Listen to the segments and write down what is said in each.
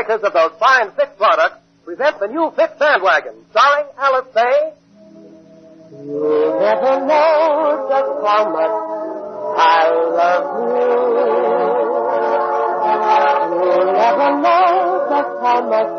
makers of those fine Fitch products, present the new Fitch Bandwagon, starring Alice Faye. You never know just how much I love you. You never know just how much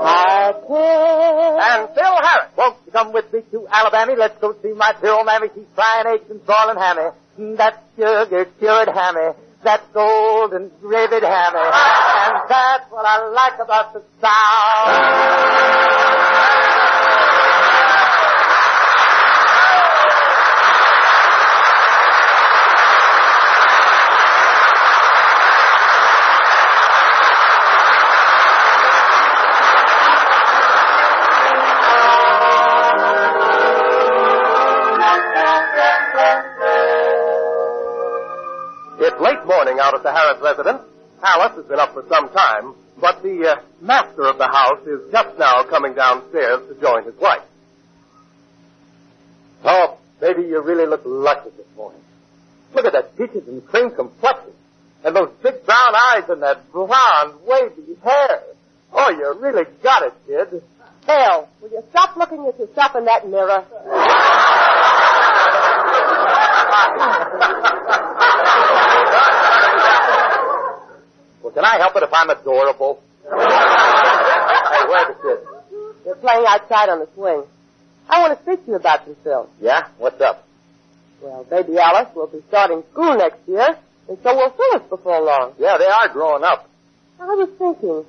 I care. And Phil Harris, won't you come with me to Alabama? Let's go see my dear old mammy. She's frying eggs and boiling hammy. That's sugar-cured hammy. That's golden rivet hammy. And that's what I like about the South. It's late morning out at the Harris residence. Alice has been up for some time, but the master of the house is just now coming downstairs to join his wife. Oh, baby, you really look lucky this morning. Look at that peaches and cream complexion, and those big brown eyes and that blonde, wavy hair. Oh, you really got it, kid. Hell, will you stop looking at yourself in that mirror? Well, can I help it if I'm adorable? Hey, where's the kid? They're playing outside on the swing. I want to speak to you about this, Phil. Yeah? What's up? Well, baby Alice will be starting school next year, and so will Phyllis before long. Yeah, they are growing up. I was thinking,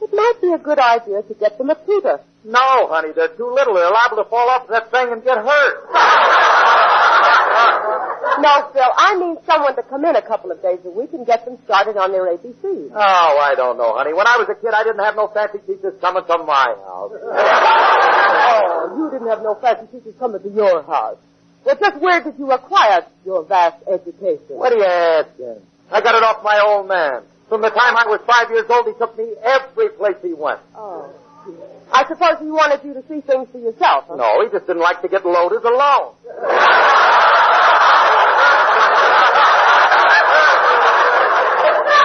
it might be a good idea to get them a tutor. No, honey, they're too little. They're liable to fall off that thing and get hurt. No, Phil, I mean someone to come in a couple of days a week and get them started on their ABCs. Oh, I don't know, honey. When I was a kid, I didn't have no fancy teachers coming to my house. Oh, you didn't have no fancy teachers coming to your house. Well, just where did you acquire your vast education? What are you asking? I got it off my old man. From the time I was 5 years old, he took me every place he went. Oh. I suppose he wanted you to see things for yourself, huh? No, he just didn't like to get loaded alone.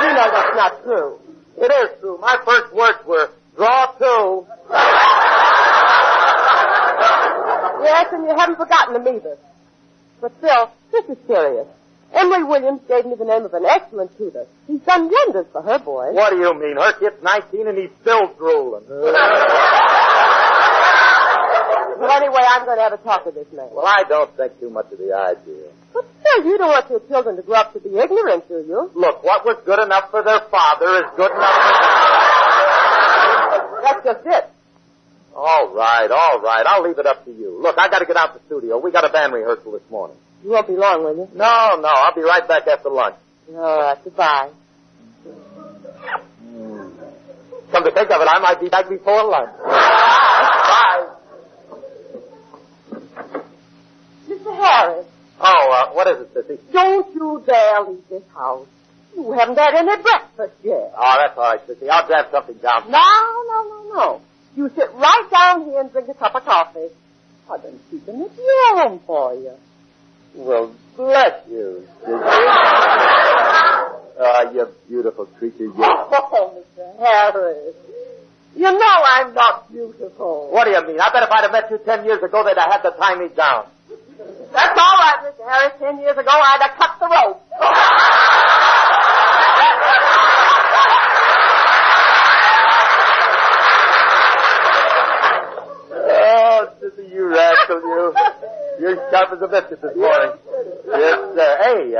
You know that's not true. It is true. My first words were, draw two. Yes, and you haven't forgotten them either. But Phil, this is serious. Emily Williams gave me the name of an excellent tutor. He's done wonders for her boys. What do you mean? Her kid's 19 and he's still drooling. Well, anyway, I'm going to have a talk with this man. Well, I don't think too much of the idea. But still, you don't want your children to grow up to be ignorant, do you? Look, what was good enough for their father is good enough for them. That's just it. All right. I'll leave it up to you. Look, I got to get out to the studio. We got a band rehearsal this morning. You won't be long, will you? No, I'll be right back after lunch. All right, goodbye. Come to think of it, I might be back before lunch. Bye. Mr. Harris. Oh, what is it, Sissy? Don't you dare leave this house. You haven't had any breakfast yet. Oh, that's all right, Sissy. I'll grab something down. No. You sit right down here and drink a cup of coffee. I've been keeping it warm for you. Well, bless you, Sissy. You beautiful creature, you. Oh, Mr. Harris. You know I'm not beautiful. What do you mean? I bet if I'd have met you 10 years ago, they'd have had to tie me down. That's all right, Mr. Harris. 10 years ago, I'd have cut the rope. Oh, Sissy, you rascal, you. You're sharp as a biscuit this morning. Yes, sir. Hey,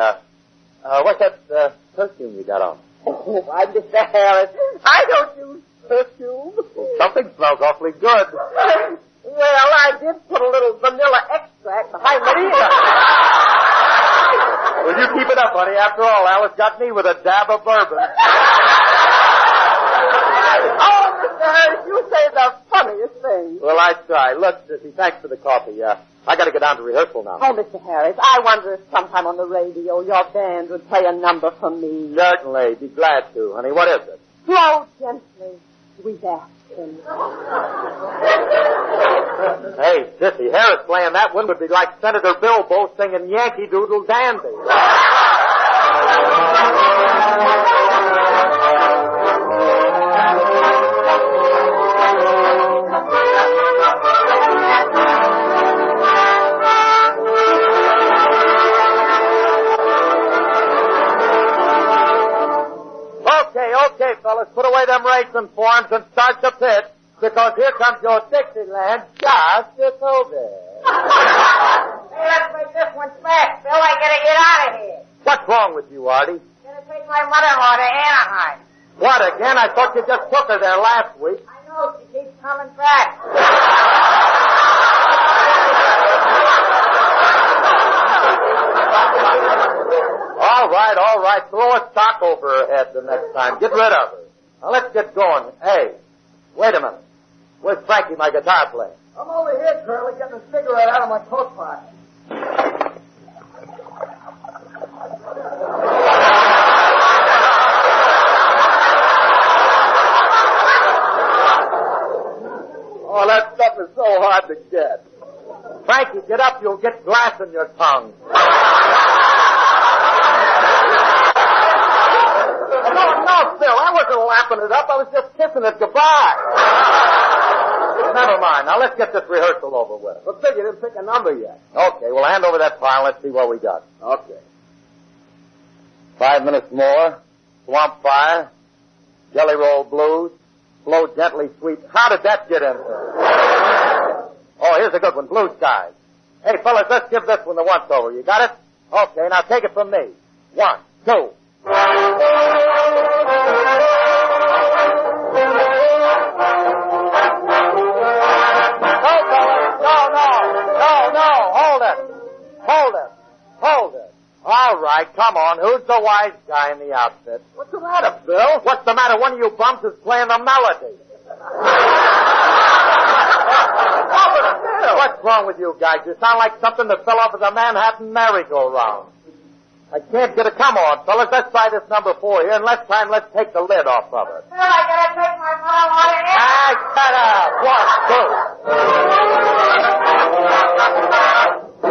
what's that perfume you got on? Oh, why, Mr. Harris, I don't use perfume. Well, something smells awfully good. Well, I did put a little vanilla extract behind the ear. Well, you keep it up, honey. After all, Alice got me with a dab of bourbon. Oh, Mr. Harris, you say the funniest things. Well, I try. Look, Sissy, thanks for the coffee. I got to get down to rehearsal now. Oh, Mr. Harris, I wonder if sometime on the radio your band would play a number for me. Certainly. Be glad to, honey. What is it? Flow gently, sweet Aspen. Hey, Sissy, Harris playing that one would be like Senator Bilbo singing Yankee Doodle Dandy. fellas, put away them racing forms and start the pitch, because here comes your Dixieland Josh Jacoby. Hey, let's make this one fast, Bill. I gotta get out of here. What's wrong with you, Artie? Gonna take my mother-in-law to Anaheim. What, again? I thought you just took her there last week. I know, she keeps coming back. All right. Throw a sock over her head the next time. Get rid of her. Now, let's get going. Hey, wait a minute. Where's Frankie, my guitar player? I'm over here, Curly, getting a cigarette out of my coat pocket. Oh, that stuff is so hard to get. Frankie, get up. You'll get glass in your tongue. No, Phil, I wasn't lapping it up. I was just kissing it goodbye. Never mind. Now, let's get this rehearsal over with. But Phil, you didn't pick a number yet. Okay, well, hand over that file. Let's see what we got. Okay. 5 minutes more. Swamp Fire. Jelly Roll Blues. Flow Gently Sweet. How did that get in there? Oh, here's a good one. Blue Skies. Hey, fellas, let's give this one the once-over. You got it? Okay, now take it from me. 1, 2. No, Hold it. All right, come on. Who's the wise guy in the outfit? What's the matter, Bill? What's the matter? One of you bums is playing the melody. What's wrong with you guys? You sound like something that fell off of the Manhattan merry-go-round. I can't get it. Come on, fellas. Let's try this number 4 here, and let's take the lid off of it. Bill, I gotta take my mother-in-law to Shut up. 1,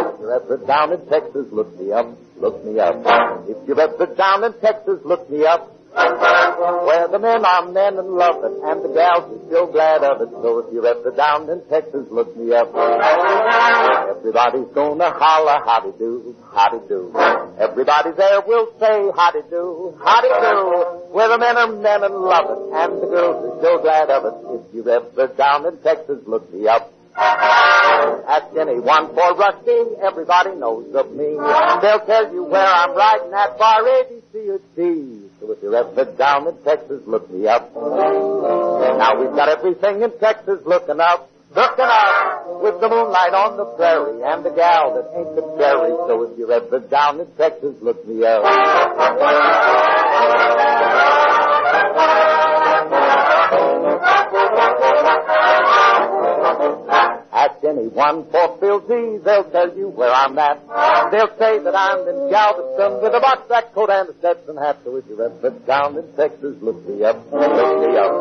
2. If you're ever down in Texas, look me up. If you're ever down in Texas, look me up. Where the men are men and love it, and the gals are still glad of it. So if you're ever down in Texas, look me up. Everybody's gonna holler, howdy-do, howdy-do. Everybody there will say, howdy-do, howdy-do. Where the men are men and love it, and the girls are still glad of it. If you're ever down in Texas, look me up. Ask anyone for Rusty, everybody knows of me. They'll tell you where I'm riding at bar ABC or D. So if you're ever down in Texas, look me up. Now we've got everything in Texas looking up. With the moonlight on the prairie and the gal that ain't the cherry. So if you're ever down in Texas, look me up. Ask anyone for Phil D, they'll tell you where I'm at. They'll say that I'm in Galveston with a box-sack coat and a Stetson hat. So if you're ever down in Texas, look me up, look me up.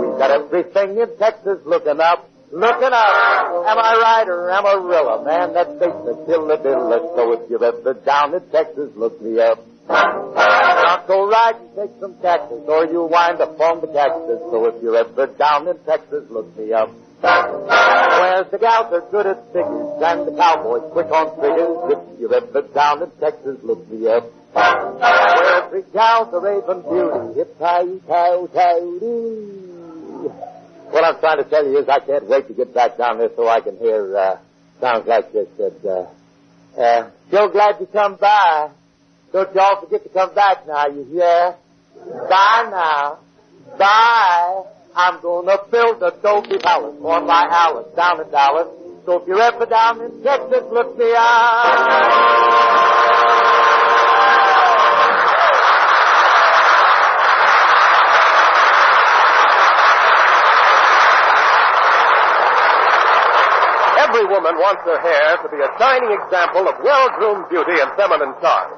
We've got everything in Texas looking up. Looking up, am I right or Amarillo? Man, that bait's a killer-dilla. So if you're ever down in Texas, look me up. Bronco ride and take some cactus, or you'll wind up on the cactus. So if you're ever down in Texas, look me up. Where's the gals are good at figures, and the cowboys quick on triggers. If you're ever down in Texas, look me up. Where's the gals are raven beauty, hip-tie-tie-tie-dee. What I'm trying to tell you is I can't wait to get back down there so I can hear sounds like this. So glad you come by. Don't you all forget to come back now, you hear? Bye now. Bye. I'm gonna build a Dolby Palace for my Alice down in Dallas. So if you're ever down in Texas, look me up. Every woman wants her hair to be a shining example of well-groomed beauty and feminine charm.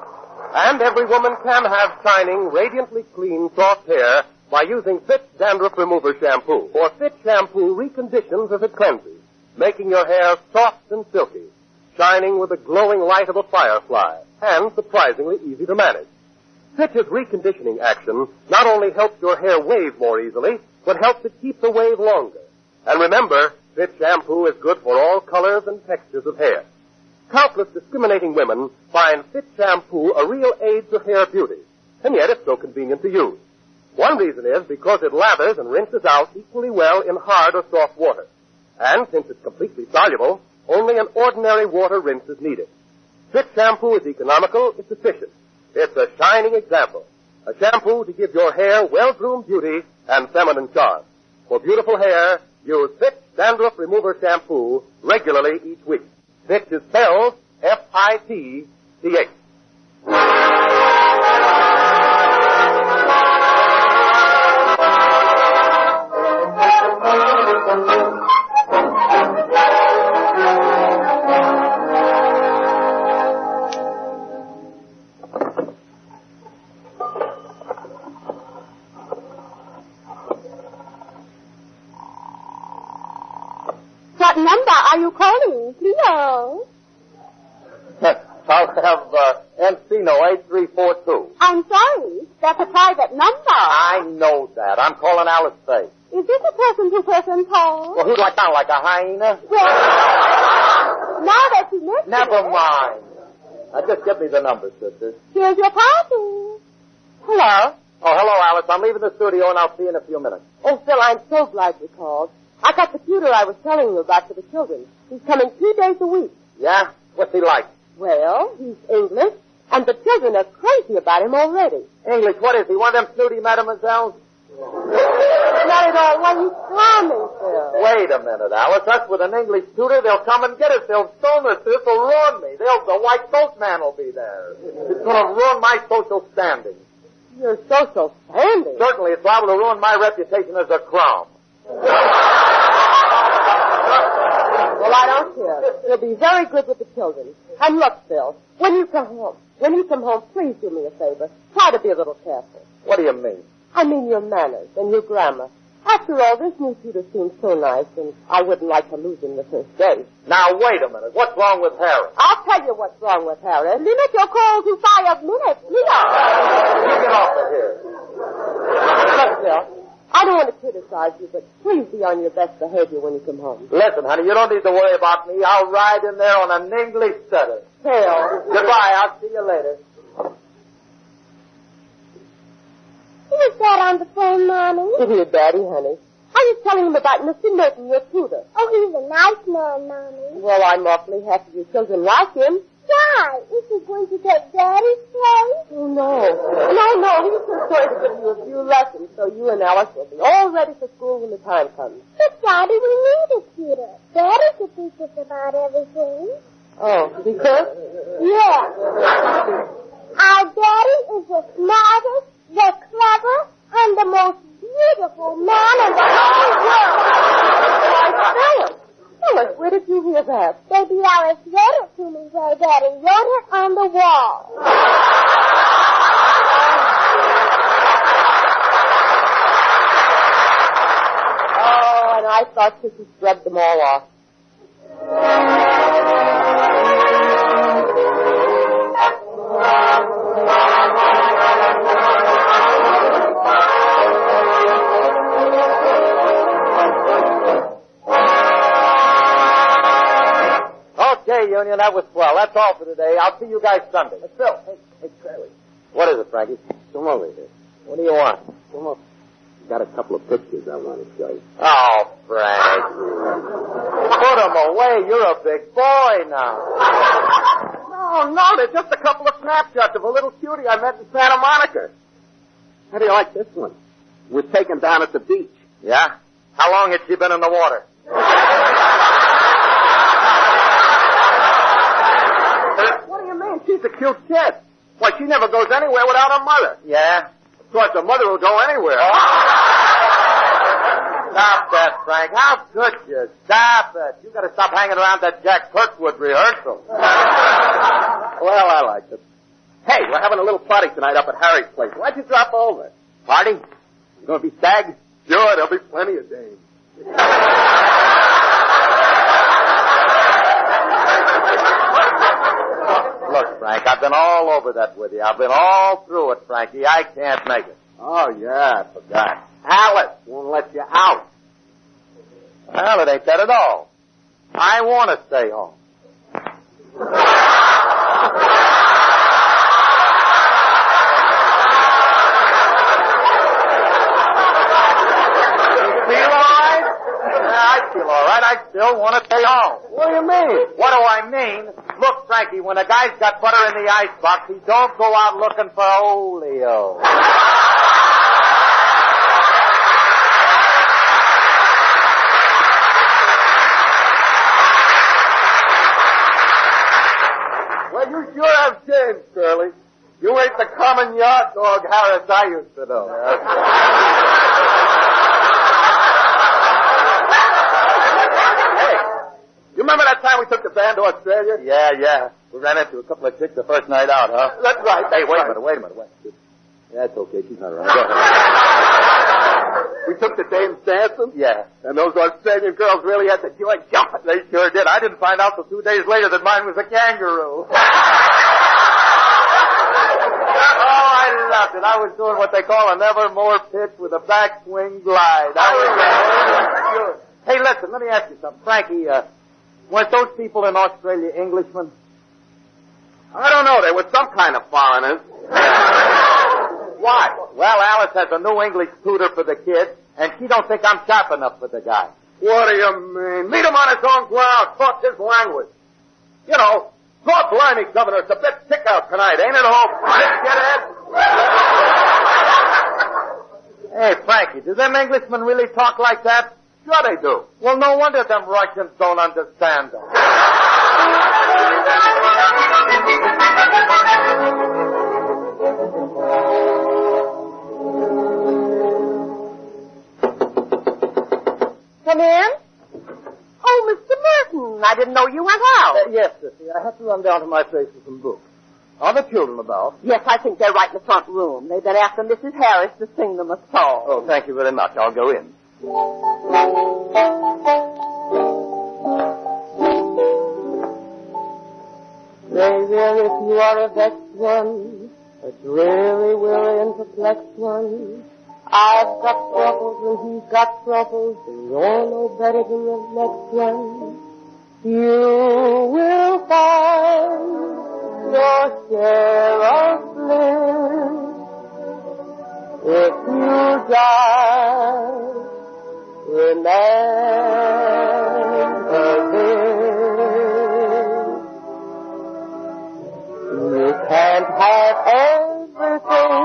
And every woman can have shining, radiantly clean, soft hair by using Fitch Dandruff Remover Shampoo. For Fitch Shampoo reconditions as it cleanses, making your hair soft and silky, shining with the glowing light of a firefly, and surprisingly easy to manage. Fitch's reconditioning action not only helps your hair wave more easily, but helps it keep the wave longer. And remember, Fitch shampoo is good for all colors and textures of hair. Countless discriminating women find Fitch shampoo a real aid to hair beauty, and yet it's so convenient to use. One reason is because it lathers and rinses out equally well in hard or soft water. And since it's completely soluble, only an ordinary water rinse is needed. Fitch shampoo is economical, it's efficient. It's a shining example. A shampoo to give your hair well-groomed beauty and feminine charm. For beautiful hair, use Fitch Dandruff Remover Shampoo regularly each week. Fitch is spelled F-I-T-C-H. What number are you calling, Cleo? I'll have Encino 8342. I'm sorry. That's a private number. I know that. I'm calling Alice Faye. Is this a person-to-person call? Well, who do I sound like, a hyena? Well, now that you mention Never it, mind. Now, just give me the number, sister. here's your party. Hello. Oh, hello, Alice. I'm leaving the studio, and I'll see you in a few minutes. Oh, Phil, I'm so glad you called. I got the tutor I was telling you about for the children. He's coming 2 days a week. Yeah? What's he like? Well, he's English, and the children are crazy about him already. English, what is he? One of them snooty mademoiselles? Not at all. Why, he's charming, Phil. Wait a minute, Alice. Us with an English tutor, they'll come and get us. They'll stone us. This will ruin me. The white boatman will be there. It's going to ruin my social standing. Your social standing. Certainly, it's liable to ruin my reputation as a crumb. Well, I don't care. He'll be very good with the children. And look, Phil, when you come home, please do me a favor. Try to be a little careful. What do you mean? I mean your manners and your grammar. After all, this new tutor seems so nice, and I wouldn't like to lose him the first day. Now, wait a minute. What's wrong with Harry? I'll tell you what's wrong with Harry. Limit your call to 5 minutes. You get off of here. Look, Phil, I don't want to criticize you, but please be on your best behavior when you come home. Listen, honey, you don't need to worry about me. I'll ride in there on an English setter. Phil. Goodbye. I'll see you later. Who's that on the phone, Mommy? It's your daddy, honey. I was telling him about Mr. Norton, your tutor. Oh, he's a nice man, Mommy. Well, I'm awfully happy your children like him. Why? Is he going to take Daddy's place? Oh, no. No. He's just going to give you a few lessons so you and Alice will be all ready for school when the time comes. But, Daddy, we need a tutor. Daddy could teach us about everything. Oh, because? Yes. Our Daddy is the smartest, the clever, and the most beautiful man in the whole world. Phyllis, where did you hear that? Baby Alice wrote it to me where Daddy wrote it on the wall. Oh, and I thought Sissy scrubbed them all off. Okay, Union, that was swell. That's all for today. I'll see you guys Sunday. Phil, hey, Charlie. What is it, Frankie? Come over here. What do you want? Come up. Got a couple of pictures I want to show you. Oh, Frankie. Put them away. You're a big boy now. No, they're just a couple of snapshots of a little cutie I met in Santa Monica. How do you like this one? We're taken down at the beach. Yeah? How long had she been in the water? What do you mean? She's a cute kid. Why, she never goes anywhere without her mother. Yeah? Of course, her mother will go anywhere. Stop that, Frank. How could you? Stop it. You gotta stop hanging around that Jack Kirkwood rehearsal. Well, I like it. Hey, we're having a little party tonight up at Harry's place. Why'd you drop over? Party? You gonna be stag? Sure, there'll be plenty of dames. Look, Frank, I've been all over that with you. I've been all through it, Frankie. I can't make it. Oh, yeah, I forgot. Alice won't let you out. Well, it ain't that at all. I want to stay home. all right. I still want to stay home. What do you mean? What do I mean? Look, Frankie, when a guy's got butter in the icebox, he don't go out looking for Oleo. Well, you sure have changed, Curly. You ain't the common yard dog Harris I used to know. Hey, you remember that time we took the band to Australia? Yeah. We ran into a couple of chicks the first night out, huh? That's right. Hey, wait a minute. Yeah, it's okay. She's not around. We took the dames dancing? Yeah. And those Australian girls really had the joint jumping. They sure did. I didn't find out till 2 days later that mine was a kangaroo. Oh, I loved it. I was doing what they call a nevermore pitch with a backswing glide. Hey, listen, let me ask you something. Frankie, weren't those people in Australia Englishmen? I don't know. They were some kind of foreigners. Why? Well, Alice has a new English tutor for the kids, and she don't think I'm sharp enough for the guy. What do you mean? Meet him on his own ground. Talk his language. You know, God blimey, Governor, it's a bit thick out tonight, ain't it, old Hey, Frankie, do them Englishmen really talk like that? Sure they do. Well, no wonder them Russians don't understand them. Come in? Oh, Mr. Merton, I didn't know you went out. Yes, Sissy, I have to run down to my place for some books. Are the children about? Yes, I think they're right in the front room. They've been after Mrs. Harris to sing them a song. Oh, thank you very much. I'll go in. Baby, if you are a vexed one, a dreary, weary, and perplexed one, I've got troubles and he's got troubles, and you're no better than the next one. You will find your share of bliss if you just remember this. You can't have everything.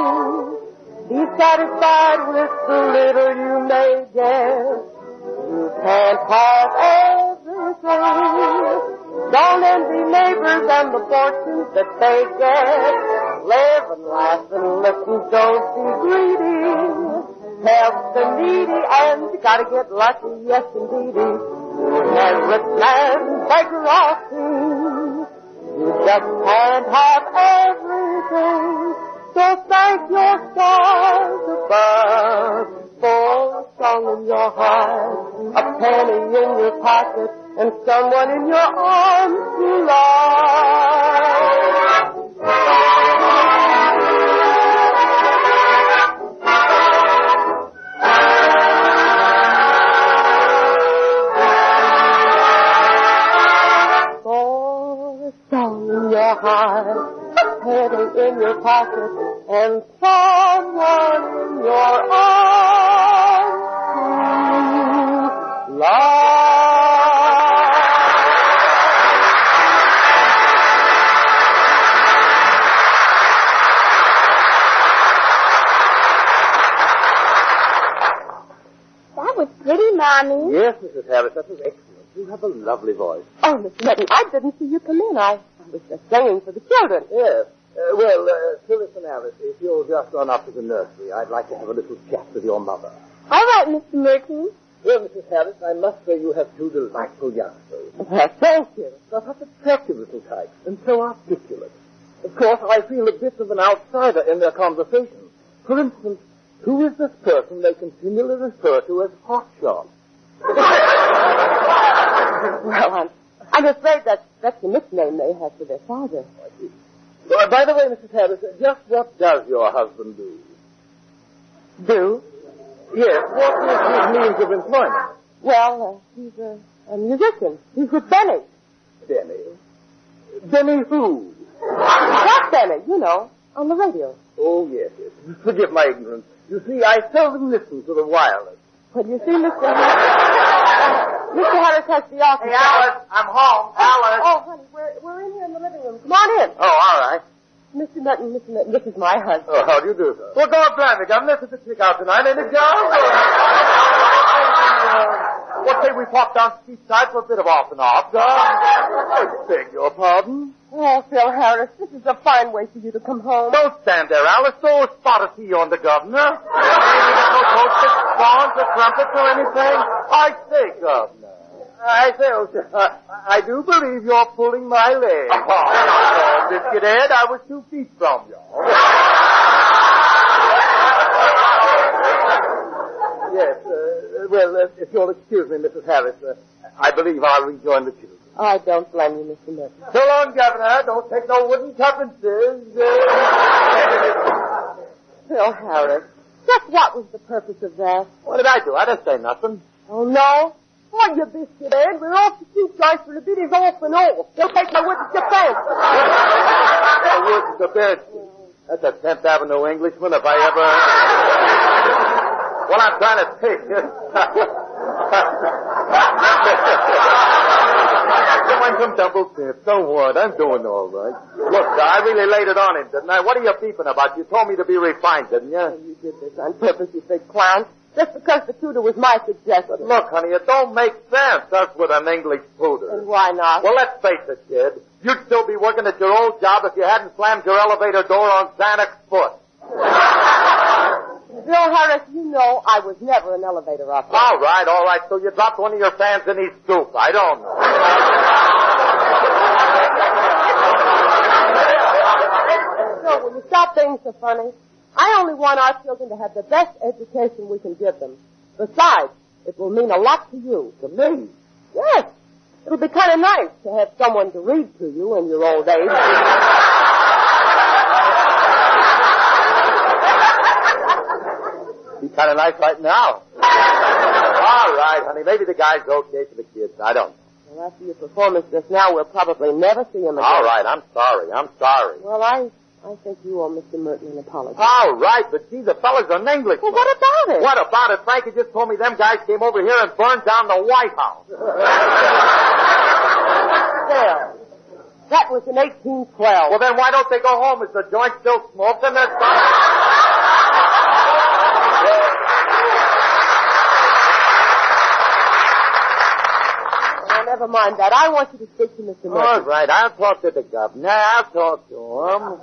Be satisfied with the little you may get. You can't have everything. Don't envy neighbors and the fortunes that they get. Live and laugh and listen, don't be greedy. Help the needy and you gotta get lucky, yes indeedy. And rich man, beggar or king. You just can't have everything. So thank your stars above for a song in your heart, a penny in your pocket, and someone in your arms to love. For a song in your heart, a penny in your pocket, and someone in your arms to love. That was pretty, Mommy. Yes, Mrs. Harris, that was excellent. You have a lovely voice. Oh, Miss Letty, I didn't see you come in. I was just singing for the children. Yes. Phyllis and Alice, if you'll just run up to the nursery, I'd like to have a little chat with your mother. All right, Mr. Merton. Well, Mrs. Harris, I must say you have two delightful youngsters. Thank you. They're such attractive little types, and so articulate. Of course, I feel a bit of an outsider in their conversation. For instance, who is this person they continually refer to as Hotshot? Well, I'm afraid that's the nickname they have for their father. By the way, Mrs. Harris, just what does your husband do? Do? Yes, what is his means of employment? Well, he's a musician. He's with Benny. Benny? Benny who? That Benny, you know, on the radio. Oh, yes. Forgive my ignorance. You see, I seldom listen to the wireless. Well, you see, Mr. Mr. Harris has the office. Hey, Alice, I'm home. Alice. Oh, honey, we're in here in the living room. Come on in. Oh, all right. Mr. Merton, this is my husband. Oh, how do you do, sir? Well, go on, Blandy, Governor. This is the chick out tonight, ain't it, John? What say we pop down to Seaside for a bit of off and off, John? I beg your pardon? Oh, Phil Harris, this is a fine way for you to come home. Don't stand there, Alice. Throw a spot of tea on the governor. Ain't got no toasted scones or trumpets or anything. I say, Governor. I say, oh, sir, I do believe you're pulling my leg. Oh, Biscuit Head, I was 2 feet from you. Yes, well, if you'll excuse me, Mrs. Harris, I believe I'll rejoin the children. I don't blame you, Mr. Merton. So long, Governor. Don't take no wooden tuppences. Phil Harris, just what was the purpose of that? What did I do? I didn't say nothing. Oh, no? Oh, you biscuit head. We're off to Seaside for the bit is off and off. They'll take my wooden defense. The wooden defense. That's a 10th Avenue Englishman if I ever... Well, I'm trying to say... You went some double tips. Don't worry. I'm doing all right. Look, I really laid it on him, didn't I? What are you beeping about? You told me to be refined, didn't you? Oh, you did this on purpose, you big clown. Just because the tutor was my suggestion. Look, honey, it don't make sense, us with an English tutor. And why not? Well, let's face it, kid. You'd still be working at your old job if you hadn't slammed your elevator door on Xanax's foot. Bill Harris, you know I was never an elevator operator. All right. So you dropped one of your fans in his stoop. I don't know. So, will you stop being so funny? I only want our children to have the best education we can give them. Besides, it will mean a lot to you. To me? Yes. It'll be kind of nice to have someone to read to you in your old age. Be kind of nice right now. All right, honey. Maybe the guy's okay for the kids. I don't know. Well, after your performance just now, we'll probably never see him again. All right, I'm sorry. Well, I think you owe Mr. Merton an apology. All right, but gee, the fella's an Englishman. Well, what about it? What about it? Frankie just told me them guys came over here and burned down the White House. Still, that was in 1812. Well, then why don't they go home? Is the joint still smoked in their Never mind that. I want you to speak to Mr. Merton. All right, I'll talk to the governor. I'll talk to him.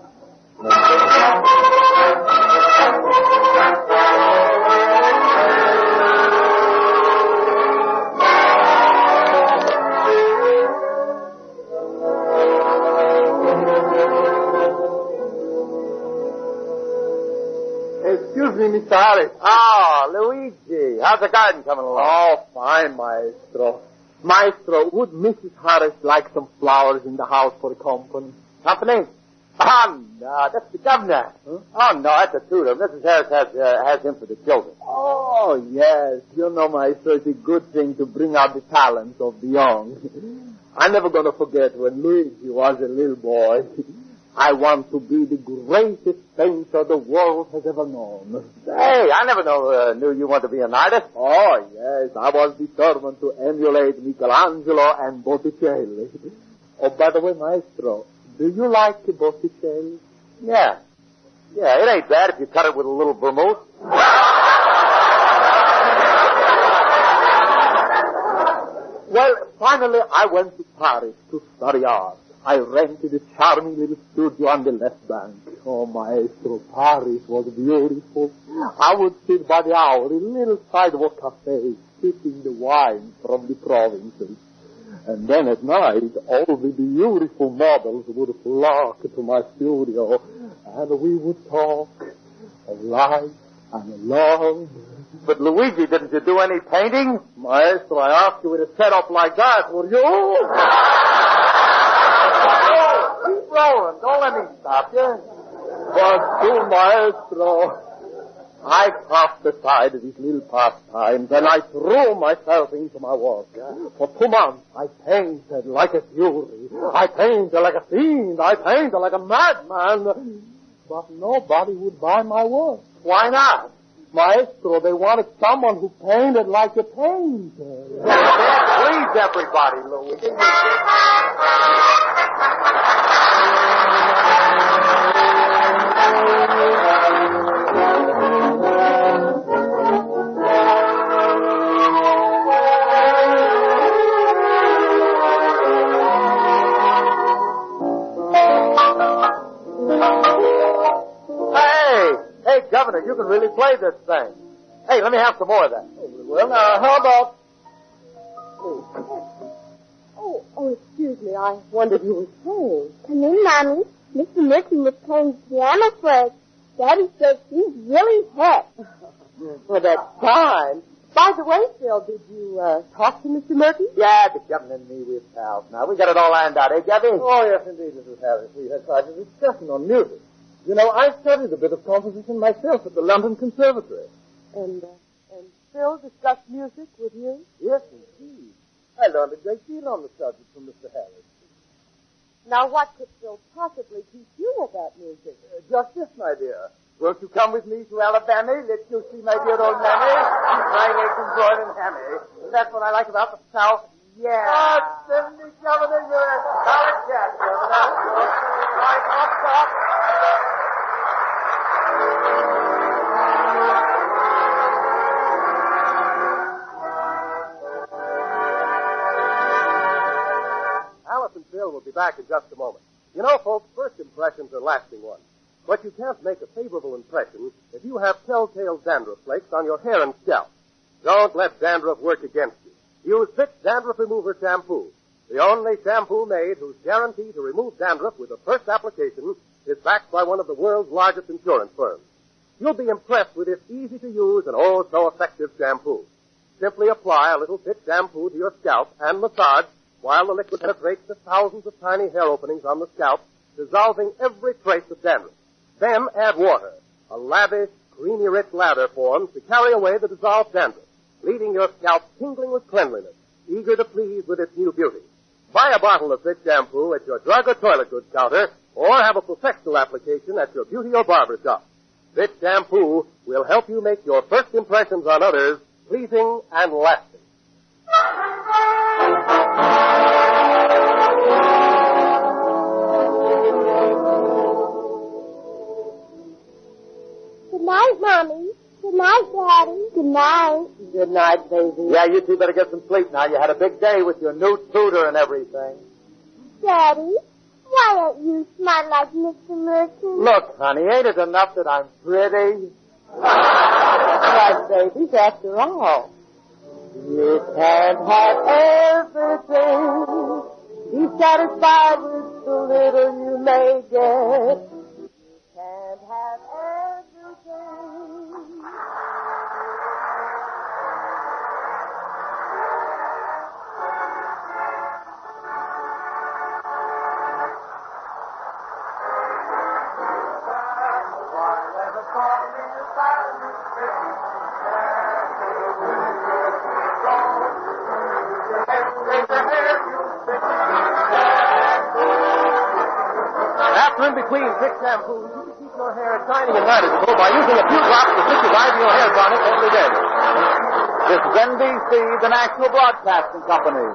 Excuse me, Mr. Harris. Oh, Luigi. How's the garden coming along? Oh, fine, Maestro. Maestro, would Mrs. Harris like some flowers in the house for the company? Company? Oh, no, that's the governor. Huh? Oh, no, that's a tutor. Mrs. Harris has him for the children. Oh, yes. You know, Maestro, it's a good thing to bring out the talents of the young. I'm never going to forget when Luigi was a little boy. I want to be the greatest painter the world has ever known. Hey, I never knew you wanted to be an artist. Oh, yes. I was determined to emulate Michelangelo and Botticelli. Oh, by the way, Maestro, do you like Botticelli? Yeah. Yeah, it ain't bad if you cut it with a little vermouth. Well, finally, I went to Paris to study art. I rented a charming little studio on the left bank. Oh, Maestro, Paris was beautiful. I would sit by the hour in little sidewalk cafes, sipping the wine from the provinces. And then at night, all the beautiful models would flock to my studio, and we would talk of life and love. But Luigi, didn't you do any painting? Maestro, I asked you with a setup like that, would you? Keep rolling. Don't let me stop you. But to Maestro, I cast aside these little pastimes and I threw myself into my work. For 2 months, I painted like a fury. I painted like a fiend. I painted like a madman. But nobody would buy my work. Why not? Maestro, they wanted someone who painted like a painter. please everybody, Louie. Hey, Governor, you can really play this thing. Hey, let me have some more of that. Well, now, how about... Oh, excuse me. I wondered who was playing. Come in, Mommy. Mr. Merton was playing piano for us. Daddy says he's really hurt. Well, that's fine. By the way, Phil, did you talk to Mr. Murphy? Yeah, the Governor and me, we're pals now. We got it all ironed out, eh, Gabby? Oh, yes, indeed, Mrs. Harris. We had quite a discussion on music. You know, I studied a bit of composition myself at the London Conservatory. And Phil discussed music with you? Yes, indeed. I learned a great deal on the subject from Mr. Harris. Now, what could Phil possibly teach you about music? Just this, my dear. Won't you come with me to Alabama? Let you see my dear old mammy. She's frying eggs and broiling and hammy. That's what I like about the South. Yeah. Oh, Cindy, Governor, you're a solid cat, Governor. Right off top. Alice and Phil will be back in just a moment. You know, folks, first impressions are lasting ones. But you can't make a favorable impression if you have telltale dandruff flakes on your hair and scalp. Don't let dandruff work against you. Use Fitch Dandruff Remover Shampoo, the only shampoo made whose guarantee to remove dandruff with the first application is backed by one of the world's largest insurance firms. You'll be impressed with its easy-to-use and oh-so-effective shampoo. Simply apply a little Fitch shampoo to your scalp and massage while the liquid penetrates the thousands of tiny hair openings on the scalp, dissolving every trace of dandruff. Then add water. A lavish, creamy-rich lather forms to carry away the dissolved dandruff, leaving your scalp tingling with cleanliness, eager to please with its new beauty. Buy a bottle of Fitch shampoo at your drug or toilet goods counter, or have a professional application at your beauty or barber shop. Fitch shampoo will help you make your first impressions on others pleasing and lasting. Good night, Mommy. Good night, Daddy. Good night. Good night, baby. Yeah, you two better get some sleep now. You had a big day with your new tutor and everything. Daddy, why don't you smile like Mr. Merton? Look, honey, ain't it enough that I'm pretty? Right, babies, after all. You can't have everything. Be satisfied with the little you may get. You can't have everything. After in between Fitch shampoo, you can keep your hair shining and manageable by using a few drops of Fitch's Ideal Hair Tonic every day. This is NBC, the National Broadcasting Company.